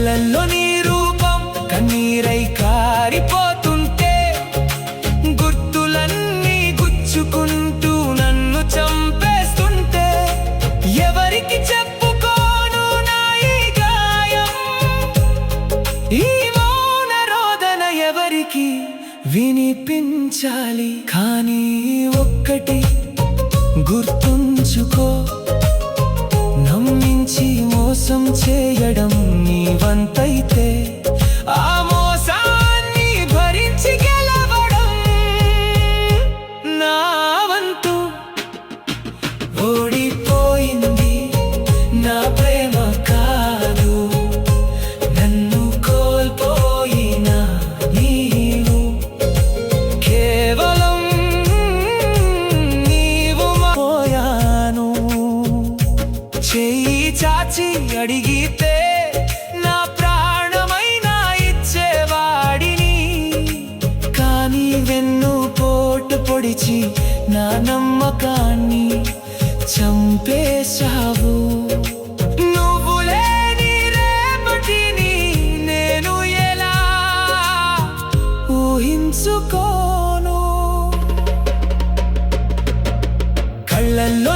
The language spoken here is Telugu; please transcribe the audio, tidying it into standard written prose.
కళ్ళల్లో నీ రూపం కన్నీరై కారిపోతుంటే గుర్తులన్నీ గుచ్చుకుంటూ నన్ను చంపేస్తుంటే ఎవరికి చెప్పుకోను నా ఈ గాయం, ఈ మౌన రోదన ఎవరికి వినిపించాలి? కానీ ఒక్కటి గుర్తుంచుకో, నమ్మించి మోసం చేయడం నీ వంతైతే ఆ మోసాన్ని భరించి గెలవడం నా వంతు. ఓడిపోయింది నా ప్రేమ కాదు, నన్ను కోల్పోయిన నీవు, కేవలం నీవు. పోయాను చెయ్యి చాచి అడిగితే నా ప్రాణమైనా ఇచ్చేవాడిని, కానీ వెన్ను పోటు పొడిచి నా నమ్మకాన్ని చంపేశావు. నువ్వు లేని రేపటిని నేను ఎలా ఊహించుకోను? కళ్ళల్లో